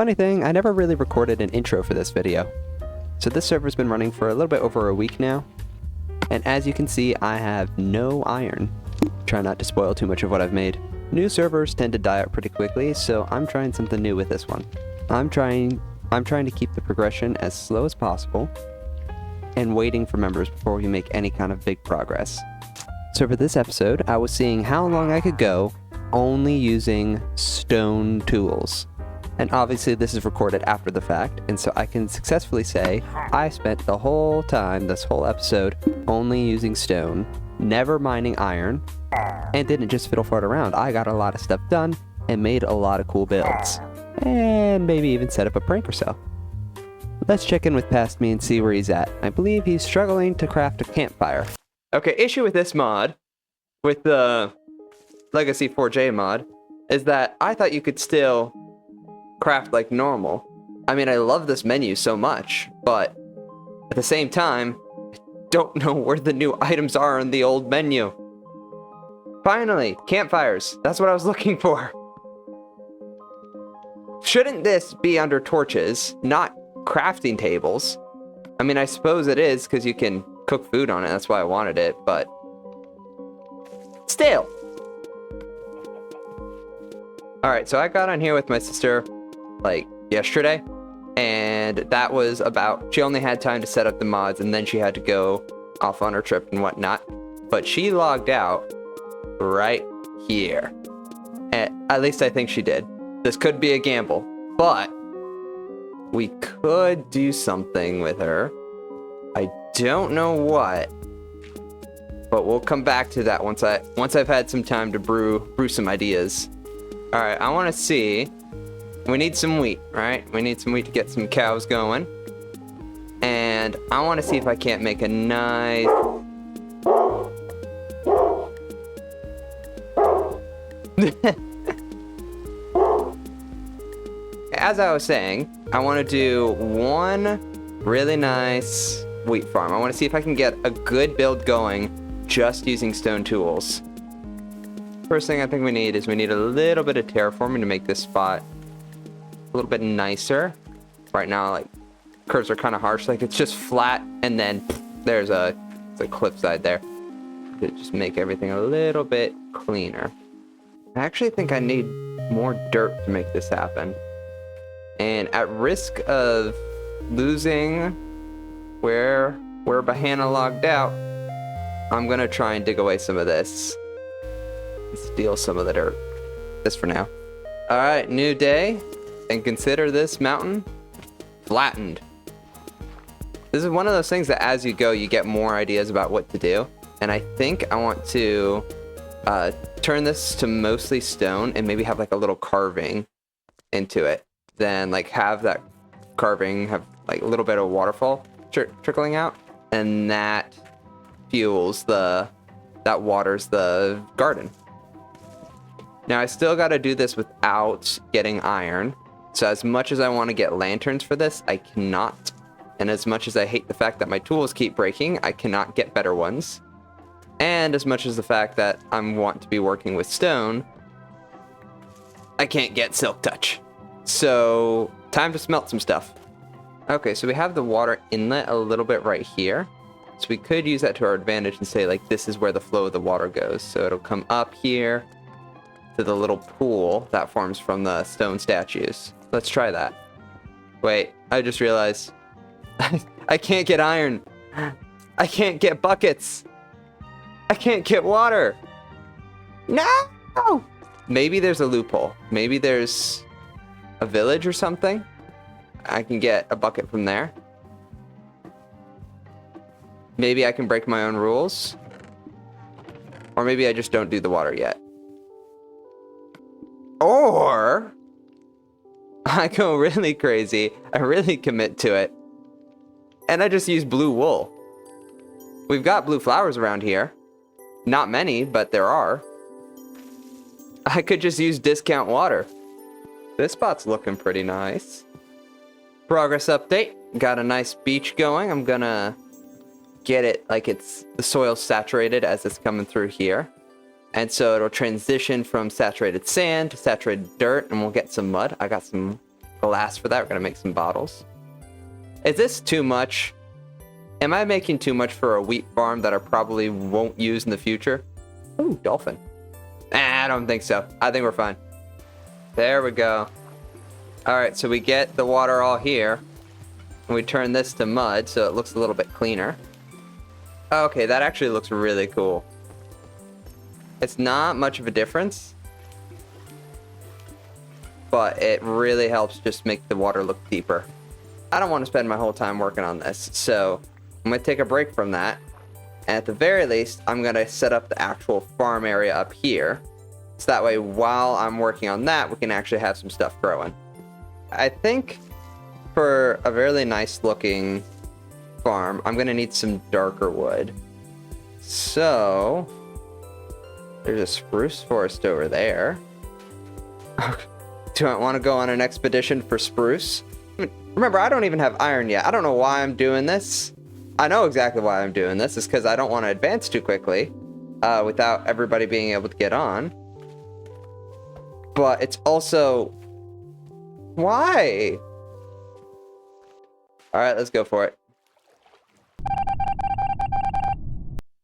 Funny thing, I never really recorded an intro for this video. So this server's been running for a little bit over a week now. And as you can see, I have no iron. Try not to spoil too much of what I've made. New servers tend to die out pretty quickly, so I'm trying something new with this one. I'm trying to keep the progression as slow as possible and waiting for members before we make any kind of big progress. So for this episode, I was seeing how long I could go only using stone tools. And obviously this is recorded after the fact, and so I can successfully say I spent the whole time, this whole episode, only using stone, never mining iron, and didn't just fiddle fart around. I got a lot of stuff done and made a lot of cool builds. And maybe even set up a prank or so. Let's check in with past me and see where he's at. I believe he's struggling to craft a campfire. Okay, issue with this mod, with the Legacy 4J mod, is that I thought you could still craft like normal. I mean, I love this menu so much, but at the same time, I don't know where the new items are in the old menu. Finally, campfires. That's what I was looking for. Shouldn't this be under torches, not crafting tables? I mean, I suppose it is, because you can cook food on it. That's why I wanted it, but still. Alright, so I got on here with my sister, like, yesterday, and that was about, she only had time to set up the mods, and then she had to go off on her trip and whatnot, but she logged out right here. At least I think she did. This could be a gamble, but we could do something with her. I don't know what, but we'll come back to that once I've had some time to brew some ideas. All right, I want to see. We need some wheat, right? We need some wheat to get some cows going, and I want to see if I can't make a nice. As I was saying, I want to do one really nice wheat farm. I want to see if I can get a good build going just using stone tools. First thing I think we need is we need a little bit of terraforming to make this spot a little bit nicer. Right now, like, curves are kind of harsh. Like, it's just flat, and then there's a cliffside there. To just make everything a little bit cleaner. I actually think I need more dirt to make this happen. And at risk of losing where Bahana logged out, I'm gonna try and dig away some of this. Steal some of the dirt. This for now. Alright, new day. And consider this mountain flattened. This is one of those things that as you go, you get more ideas about what to do. And I think I want to turn this to mostly stone and maybe have like a little carving into it. Then like have that carving have like a little bit of waterfall trickling out, and that fuels that waters the garden. Now I still got to do this without getting iron, so as much as I want to get lanterns for this, I cannot, and as much as I hate the fact that my tools keep breaking, I cannot get better ones, and as much as the fact that I want to be working with stone, I can't get silk touch. So, time to smelt some stuff. Okay, so we have the water inlet a little bit right here. So we could use that to our advantage and say, like, this is where the flow of the water goes. So it'll come up here to the little pool that forms from the stone statues. Let's try that. Wait, I just realized I can't get iron. I can't get buckets. I can't get water. No! Maybe there's a loophole. Maybe there's a village or something. I can get a bucket from there. Maybe I can break my own rules. Or maybe I just don't do the water yet. Or I go really crazy. I really commit to it. And I just use blue wool. We've got blue flowers around here. Not many, but there are. I could just use discount water. This spot's looking pretty nice. Progress update. Got a nice beach going. I'm gonna get it like it's the soil saturated as it's coming through here. And so it'll transition from saturated sand to saturated dirt, and we'll get some mud. I got some glass for that. We're gonna make some bottles. Is this too much? Am I making too much for a wheat farm that I probably won't use in the future? Ooh, dolphin. I don't think so. I think we're fine. There we go. Alright, so we get the water all here. And we turn this to mud so it looks a little bit cleaner. Okay, that actually looks really cool. It's not much of a difference, but it really helps just make the water look deeper. I don't want to spend my whole time working on this, so I'm going to take a break from that. And at the very least, I'm going to set up the actual farm area up here. So that way, while I'm working on that, we can actually have some stuff growing. I think for a really nice looking farm, I'm going to need some darker wood. So there's a spruce forest over there. Do I want to go on an expedition for spruce? Remember, I don't even have iron yet. I don't know why I'm doing this. I know exactly why I'm doing this. It's because I don't want to advance too quickly without everybody being able to get on. But it's also... Why? Alright, let's go for it.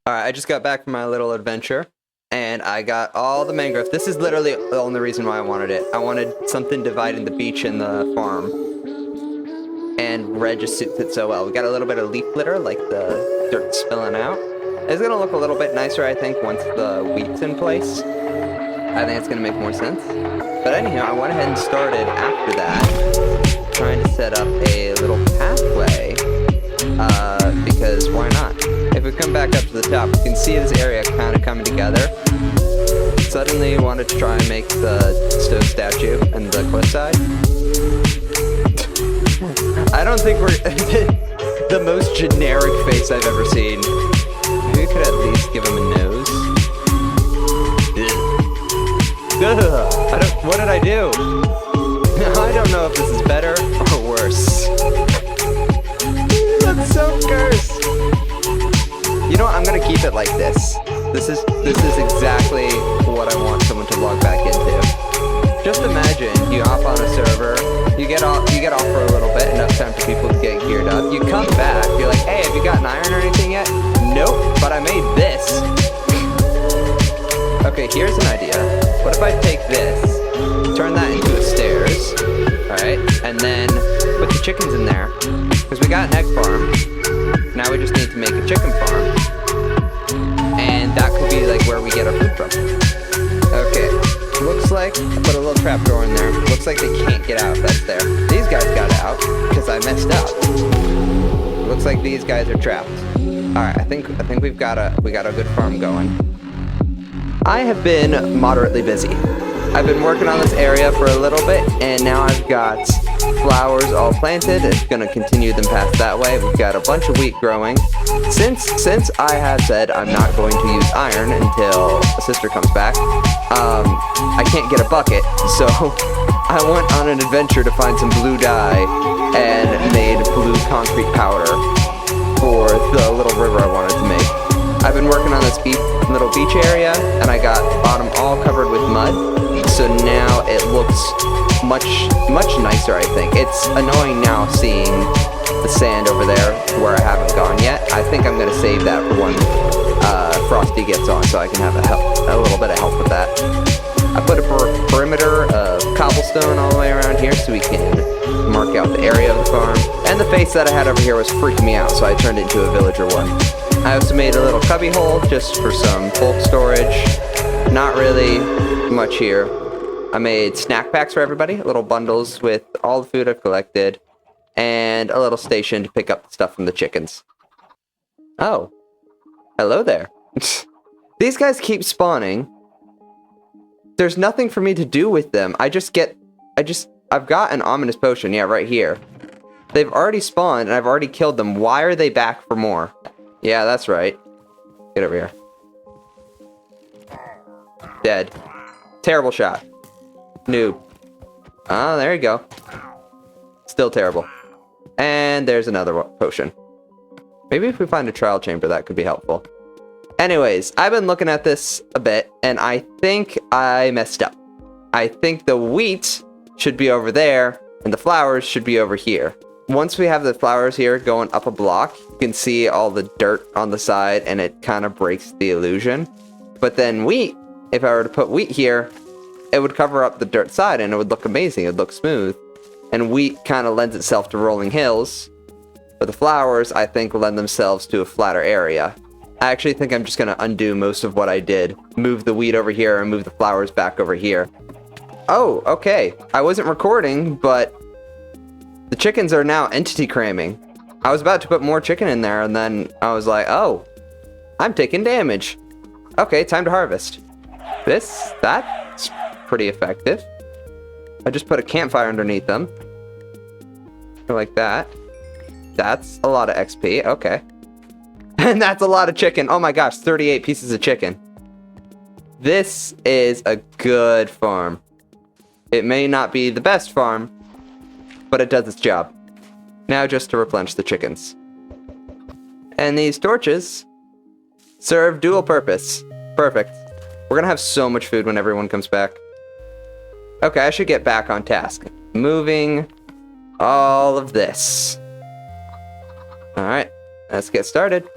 Alright, I just got back from my little adventure. And I got all the mangrove. This is literally the only reason why I wanted it. I wanted something dividing the beach and the farm. And red just suits it so well. We got a little bit of leaf litter, like the dirt spilling out. It's going to look a little bit nicer, I think, once the wheat's in place. I think it's going to make more sense. But anyhow, I went ahead and started after that, trying to set up a little pathway, because why not? If we come back up to the top, we can see this area kind of coming together. Suddenly wanted to try and make the stone statue and the cliffside. I don't think we're the most generic face I've ever seen. Maybe we could at least give him a nose. Ugh. What did I do? I don't know if this is better or worse. That's so cursed. You know what? I'm gonna keep it like this. This is exactly what I want someone to log back into. Just imagine you hop on a server, you get off for a little bit, enough time for people to get geared up. You come back, you're like, hey, have you gotten iron or anything yet? Nope, but I made this. Okay, here's an idea. What if I take this, turn that into a stairs, alright, and then put the chickens in there, because we got an egg farm. Now we just need to make a chicken farm. And that could be like where we get our food from. Okay, looks like I put a little trap door in there. Looks like they can't get out if that's there. These guys got out because I messed up. Looks like these guys are trapped. Alright, I think we got a good farm going. I have been moderately busy. I've been working on this area for a little bit, and now I've got flowers all planted. It's gonna continue them past that way. We've got a bunch of wheat growing. Since I have said I'm not going to use iron until a sister comes back, I can't get a bucket, so I went on an adventure to find some blue dye and made blue concrete powder for the little river I wanted to make. I've been working on this little beach area, and I got the bottom all covered with mud, so now it looks much nicer, I think. It's annoying now seeing the sand over there where I haven't gone yet. I think I'm going to save that for when Frosty gets on, so I can have a little bit of help with that. I put a perimeter of cobblestone all the way around here so we can mark out the area of the farm. And the face that I had over here was freaking me out, so I turned it into a villager one. I also made a little cubby hole just for some bulk storage. Not really much here. I made snack packs for everybody, little bundles with all the food I've collected, and a little station to pick up the stuff from the chickens. Oh. Hello there. These guys keep spawning. There's nothing for me to do with them. I've got an ominous potion, yeah, right here. They've already spawned, and I've already killed them. Why are they back for more? Yeah, that's right. Get over here. Dead. Terrible shot. Noob. Ah, there you go. Still terrible. And there's another potion. Maybe if we find a trial chamber, that could be helpful. Anyways, I've been looking at this a bit, and I think I messed up. I think the wheat should be over there, And the flowers should be over here. Once we have the flowers here going up a block, you can see all the dirt on the side and it kind of breaks the illusion. But then wheat, if I were to put wheat here, it would cover up the dirt side and it would look amazing. It would look smooth. And wheat kind of lends itself to rolling hills. But the flowers, I think, lend themselves to a flatter area. I actually think I'm just going to undo most of what I did. Move the wheat over here and move the flowers back over here. Oh, okay. I wasn't recording, but the chickens are now entity cramming. I was about to put more chicken in there, and then I was like, oh, I'm taking damage. Okay, time to harvest. That's pretty effective. I just put a campfire underneath them. Like that. That's a lot of XP, okay. And that's a lot of chicken. Oh my gosh, 38 pieces of chicken. This is a good farm. It may not be the best farm, but it does its job. Now just to replenish the chickens. And these torches serve dual purpose. Perfect. We're gonna have so much food when everyone comes back. Okay, I should get back on task. Moving all of this. Alright, let's get started.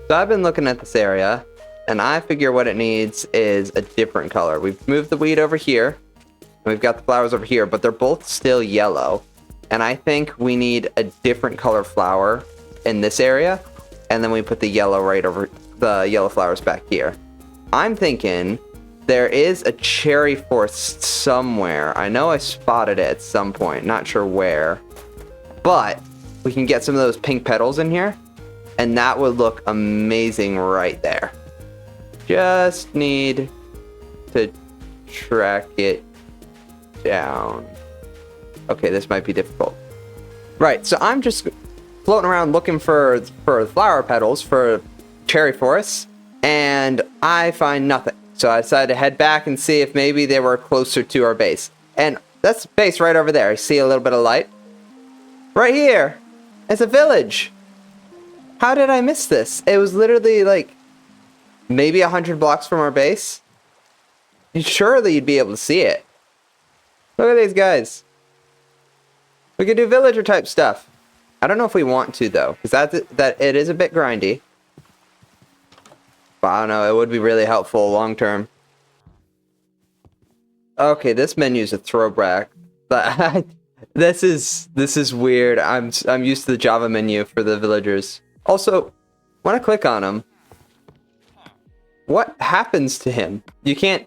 So I've been looking at this area, and I figure what it needs is a different color. We've moved the wheat over here, and we've got the flowers over here, but they're both still yellow. And I think we need a different color flower in this area, and then we put the yellow right over the yellow flowers back here. I'm thinking there is a cherry forest somewhere. I know I spotted it at some point, not sure where. But we can get some of those pink petals in here, and that would look amazing right there. Just need to track it down. Okay, this might be difficult. Right, so I'm just floating around looking for flower petals for cherry forests, and I find nothing. So I decided to head back and see if maybe they were closer to our base. And that's base right over there. I see a little bit of light. Right here. It's a village. How did I miss this? It was literally like maybe 100 blocks from our base. Surely you'd be able to see it. Look at these guys. We could do villager type stuff. I don't know if we want to though, because that it is a bit grindy. But I don't know, it would be really helpful long term. Okay, this menu is a throwback. But this is weird. I'm used to the Java menu for the villagers. Also, when I click on him, what happens to him? You can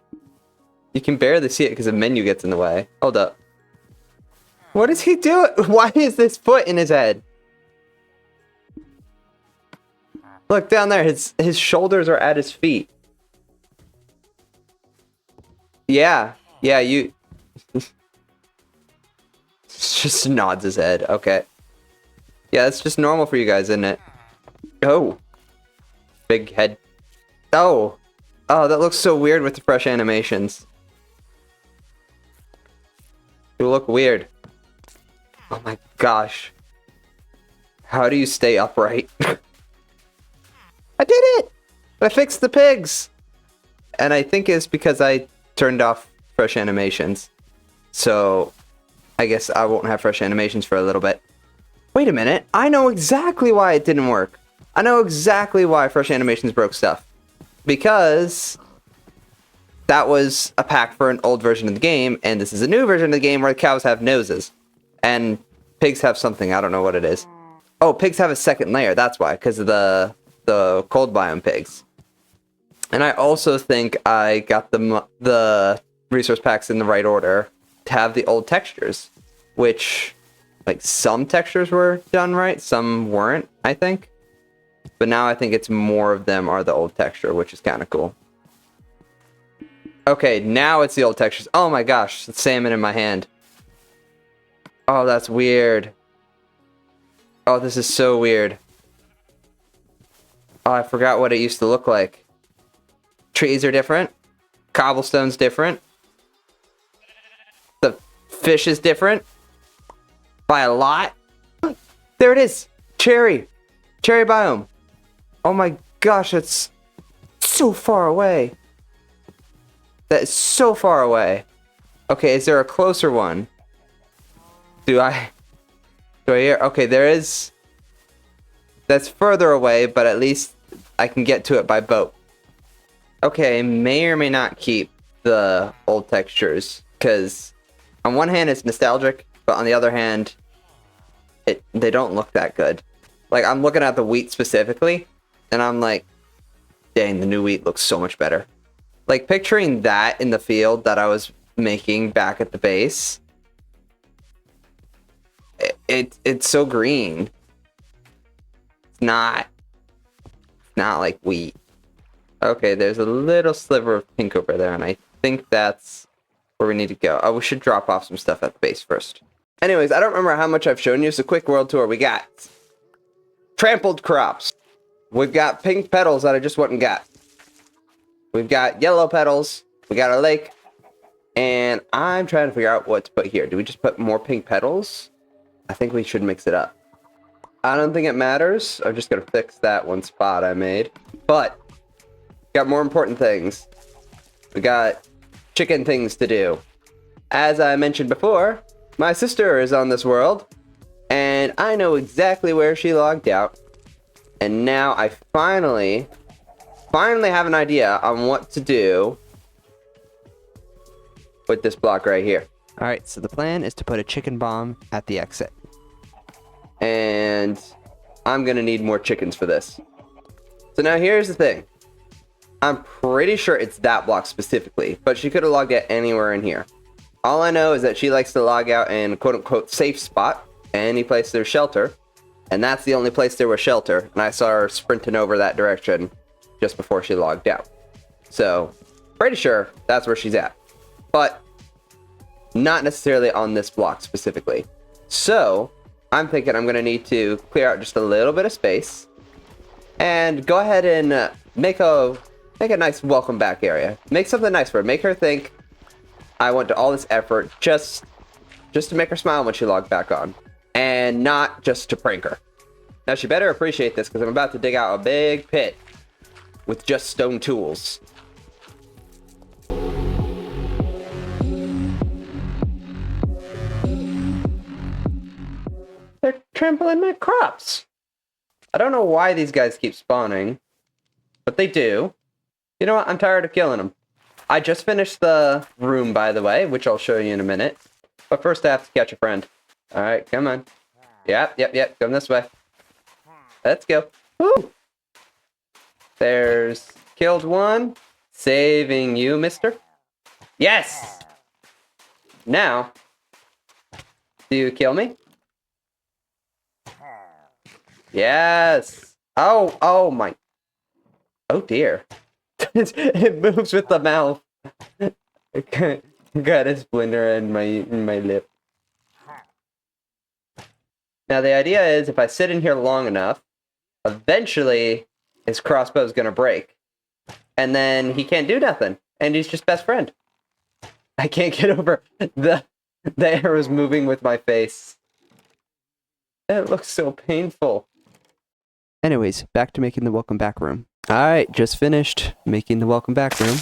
barely see it because the menu gets in the way. Hold up. What is he doing? Why is this foot in his head? Look down there, his shoulders are at his feet. Yeah, you... just nods his head, okay. Yeah, that's just normal for you guys, isn't it? Oh. Big head. Oh. Oh, that looks so weird with the fresh animations. They look weird. Oh my gosh. How do you stay upright? I did it! I fixed the pigs! And I think it's because I turned off fresh animations. So, I guess I won't have fresh animations for a little bit. Wait a minute, I know exactly why it didn't work. I know exactly why fresh animations broke stuff. Because that was a pack for an old version of the game, and this is a new version of the game where the cows have noses. And pigs have something, I don't know what it is. Oh, pigs have a second layer, that's why, because of the cold biome pigs. And I also think I got the resource packs in the right order to have the old textures, which, like, some textures were done right, some weren't, I think. But now I think it's more of them are the old texture, which is kind of cool. Okay, now it's the old textures. Oh my gosh, the salmon in my hand. Oh, that's weird. Oh, this is so weird. Oh, I forgot what it used to look like. Trees are different. Cobblestone's different. The fish is different. By a lot. There it is. Cherry. Cherry biome. Oh my gosh, it's so far away. That is so far away. Okay, is there a closer one? Do I hear? Okay, there is. That's further away, but at least I can get to it by boat. Okay, may or may not keep the old textures, because on one hand it's nostalgic, but on the other hand, they don't look that good. Like, I'm looking at the wheat specifically, and I'm like, dang, the new wheat looks so much better. Like, picturing that in the field that I was making back at the base, it's so green. It's not like wheat. Okay, there's a little sliver of pink over there, and I think that's where we need to go. Oh, we should drop off some stuff at the base first. Anyways, I don't remember how much I've shown you. It's a quick world tour. We got trampled crops. We've got pink petals that I just went and got. We've got yellow petals. We got a lake. And I'm trying to figure out what to put here. Do we just put more pink petals? I think we should mix it up. I don't think it matters. I'm just going to fix that one spot I made. But got more important things. We got chicken things to do. As I mentioned before, my sister is on this world, and I know exactly where she logged out. And now I finally have an idea on what to do with this block right here. Alright, so the plan is to put a chicken bomb at the exit. And I'm gonna need more chickens for this. So now here's the thing. I'm pretty sure it's that block specifically, but she could have logged out anywhere in here. All I know is that she likes to log out in quote-unquote safe spot, any place there's shelter, and that's the only place there was shelter, and I saw her sprinting over that direction just before she logged out. So, pretty sure that's where she's at, but not necessarily on this block specifically. So, I'm thinking I'm going to need to clear out just a little bit of space, and go ahead and make a nice welcome back area. Make something nice for her. Make her think I went to all this effort just to make her smile when she logged back on. And not just to prank her. Now she better appreciate this because I'm about to dig out a big pit with just stone tools. They're trampling my crops. I don't know why these guys keep spawning, but they do. You know what? I'm tired of killing them. I just finished the room, by the way, which I'll show you in a minute. But first I have to catch a friend. Alright, come on. Yep. Come this way. Let's go. Woo! There's killed one. Saving you, mister. Yes! Now, do you kill me? Yes! Oh my. Oh dear. It moves with the mouth. Got a splinter in my lip. Now the idea is if I sit in here long enough, eventually his crossbow is gonna break. And then he can't do nothing. And he's just best friend. I can't get over the arrows moving with my face. It looks so painful. Anyways, back to making the welcome back room. Alright, just finished making the welcome back room.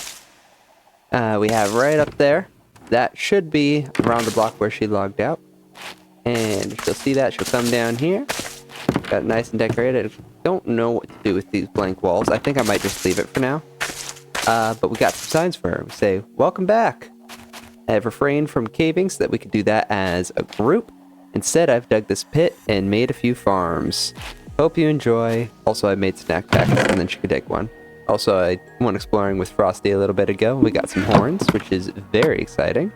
We have right up there. That should be around the block where she logged out. And she'll see that. She'll come down here. Got it nice and decorated. Don't know what to do with these blank walls. I think I might just leave it for now. But we got some signs for her. We say, welcome back. I have refrained from caving so that we could do that as a group. Instead, I've dug this pit and made a few farms. Hope you enjoy. Also, I made snack packs, and then she could take one. Also, I went exploring with Frosty a little bit ago. We got some horns, which is very exciting.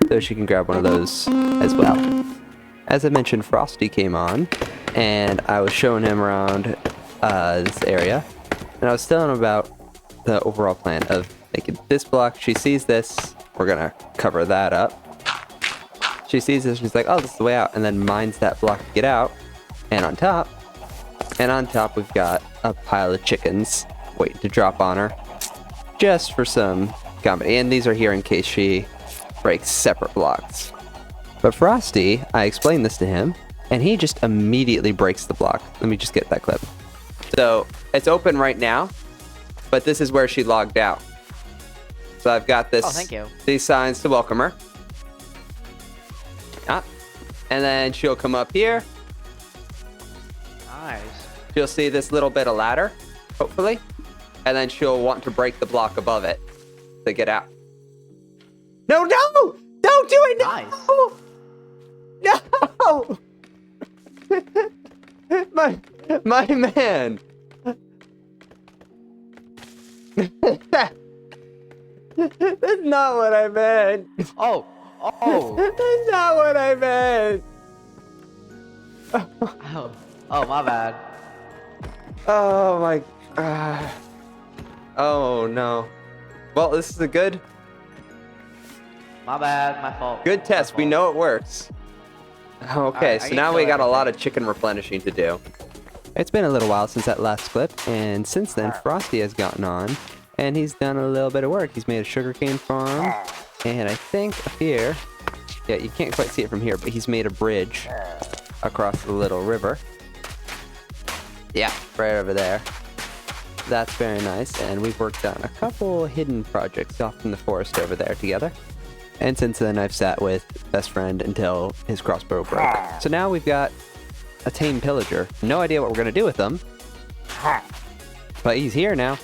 So she can grab one of those as well. As I mentioned, Frosty came on, and I was showing him around this area. And I was telling him about the overall plan of making this block. She sees this. We're going to cover that up. She sees this, she's like, oh, this is the way out. And then mines that block to get out. And on top, we've got a pile of chickens waiting to drop on her. Just for some comedy. And these are here in case she breaks separate blocks. But Frosty, I explained this to him, and he just immediately breaks the block. Let me just get that clip. So, it's open right now, but this is where she logged out. So I've got this, oh, thank you. These signs to welcome her. And then she'll come up here. Nice. She'll see this little bit of ladder, hopefully. And then she'll want to break the block above it to get out. No, no! Don't do it! No! No! My man! That's not what I meant. Oh! That's not what I meant. Oh, my bad. Oh my. Oh no. Well, this is a good My bad, my fault. test. My fault. We know it works. Okay, I so can now kill we got a lot everything. of chicken replenishing to do. It's been a little while since that last clip, and since then Frosty has gotten on, and he's done a little bit of work. He's made a sugarcane farm, and I think up here, yeah, you can't quite see it from here, but he's made a bridge across the little river. Yeah, right over there. That's very nice, and we've worked on a couple hidden projects off in the forest over there together. And since then, I've sat with best friend until his crossbow broke. So now we've got a tame pillager. No idea what we're gonna do with him, but he's here now.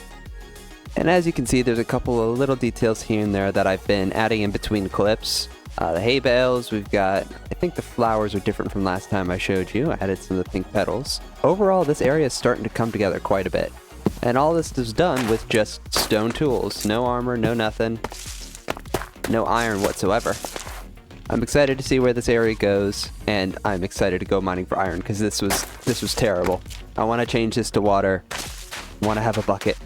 And as you can see, there's a couple of little details here and there that I've been adding in between clips. The hay bales, we've got, I think the flowers are different from last time I showed you. I added some of the pink petals. Overall, this area is starting to come together quite a bit. And all this is done with just stone tools. No armor, no nothing. No iron whatsoever. I'm excited to see where this area goes, and I'm excited to go mining for iron, because this was terrible. I want to change this to water. I want to have a bucket.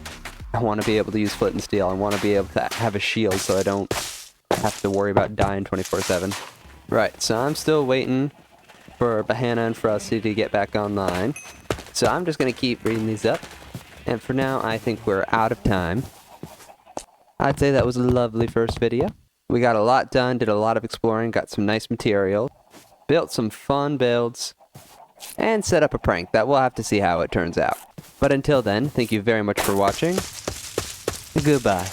I want to be able to use flint and steel. I want to be able to have a shield so I don't have to worry about dying 24/7. Right, so I'm still waiting for Bahana and Frosty to get back online. So I'm just going to keep reading these up. And for now, I think we're out of time. I'd say that was a lovely first video. We got a lot done, did a lot of exploring, got some nice material, built some fun builds, and set up a prank that we'll have to see how it turns out. But until then, thank you very much for watching. Goodbye.